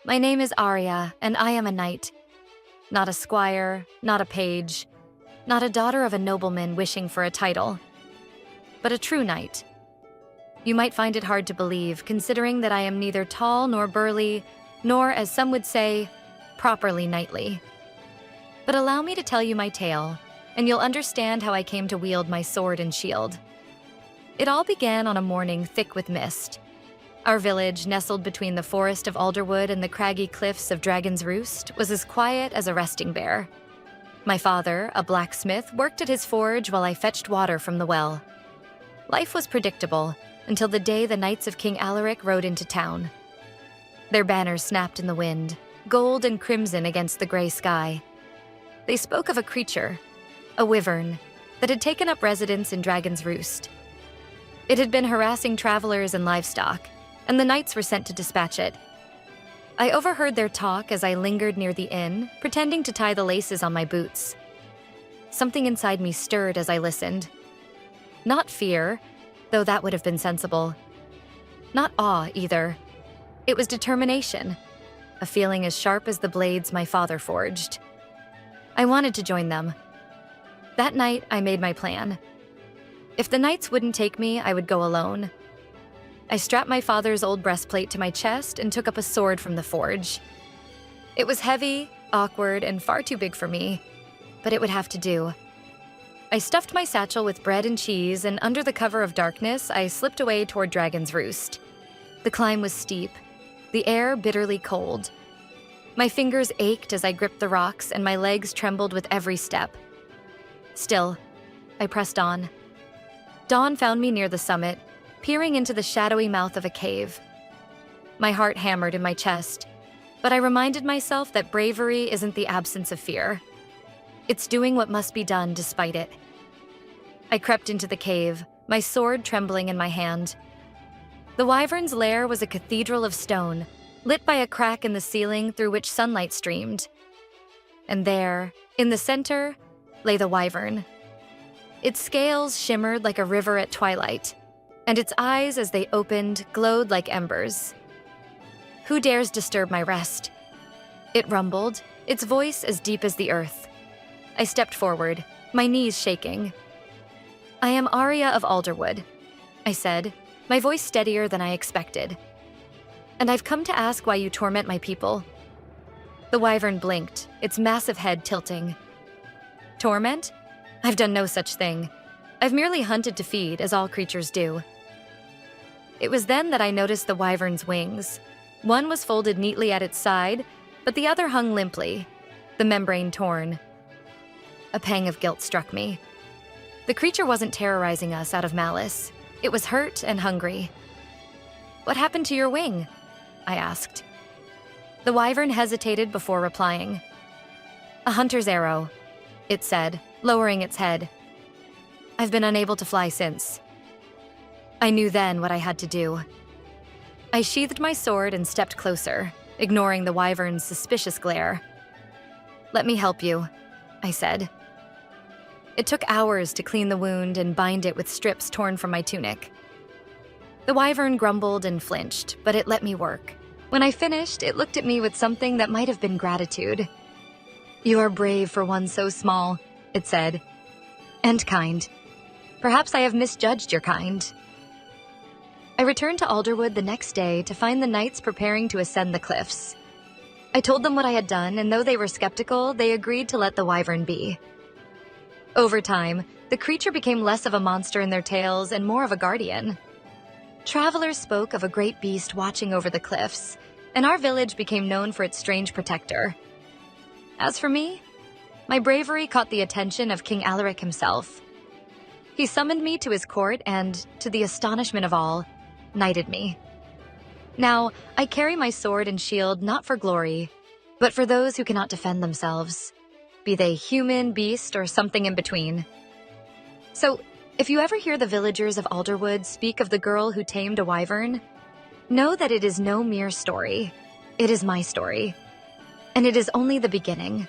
My name is Aria, and I am a knight. Not a squire, not a page, not a daughter of a nobleman wishing for a title, but a true knight. You might find it hard to believe, considering that I am neither tall nor burly, nor, as some would say, properly knightly. But allow me to tell you my tale, and you'll understand how I came to wield my sword and shield. It all began on a morning thick with mist. Our village, nestled between the forest of Alderwood and the craggy cliffs of Dragon's Roost, was as quiet as a resting bear. My father, a blacksmith, worked at his forge while I fetched water from the well. Life was predictable until the day the Knights of King Alaric rode into town. Their banners snapped in the wind, gold and crimson against the gray sky. They spoke of a creature, a wyvern, that had taken up residence in Dragon's Roost. It had been harassing travelers and livestock, and the knights were sent to dispatch it. I overheard their talk as I lingered near the inn, pretending to tie the laces on my boots. Something inside me stirred as I listened. Not fear, though that would have been sensible. Not awe, either. It was determination, a feeling as sharp as the blades my father forged. I wanted to join them. That night, I made my plan. If the knights wouldn't take me, I would go alone. I strapped my father's old breastplate to my chest and took up a sword from the forge. It was heavy, awkward, and far too big for me, but it would have to do. I stuffed my satchel with bread and cheese, and under the cover of darkness, I slipped away toward Dragon's Roost. The climb was steep, the air bitterly cold. My fingers ached as I gripped the rocks, and my legs trembled with every step. Still, I pressed on. Dawn found me near the summit, peering into the shadowy mouth of a cave. My heart hammered in my chest, but I reminded myself that bravery isn't the absence of fear. It's doing what must be done despite it. I crept into the cave, my sword trembling in my hand. The wyvern's lair was a cathedral of stone, lit by a crack in the ceiling through which sunlight streamed. And there, in the center, lay the wyvern. Its scales shimmered like a river at twilight, and its eyes, as they opened, glowed like embers. Who dares disturb my rest? It rumbled, its voice as deep as the earth. I stepped forward, my knees shaking. "I am Aria of Alderwood," I said, my voice steadier than I expected. "And I've come to ask why you torment my people." The wyvern blinked, its massive head tilting. "Torment? I've done no such thing. I've merely hunted to feed, as all creatures do." It was then that I noticed the wyvern's wings. One was folded neatly at its side, but the other hung limply, the membrane torn. A pang of guilt struck me. The creature wasn't terrorizing us out of malice. It was hurt and hungry. "What happened to your wing?" I asked. The wyvern hesitated before replying. "A hunter's arrow," it said, lowering its head. "I've been unable to fly since." I knew then what I had to do. I sheathed my sword and stepped closer, ignoring the wyvern's suspicious glare. "Let me help you," I said. It took hours to clean the wound and bind it with strips torn from my tunic. The wyvern grumbled and flinched, but it let me work. When I finished, it looked at me with something that might have been gratitude. "You are brave for one so small," it said. "And kind. Perhaps I have misjudged your kind." I returned to Alderwood the next day to find the knights preparing to ascend the cliffs. I told them what I had done, and though they were skeptical, they agreed to let the wyvern be. Over time, the creature became less of a monster in their tales and more of a guardian. Travelers spoke of a great beast watching over the cliffs, and our village became known for its strange protector. As for me, my bravery caught the attention of King Alaric himself. He summoned me to his court and, to the astonishment of all, knighted me. Now, I carry my sword and shield not for glory, but for those who cannot defend themselves, be they human, beast, or something in between. So, if you ever hear the villagers of Alderwood speak of the girl who tamed a wyvern, know that it is no mere story. It is my story, and it is only the beginning.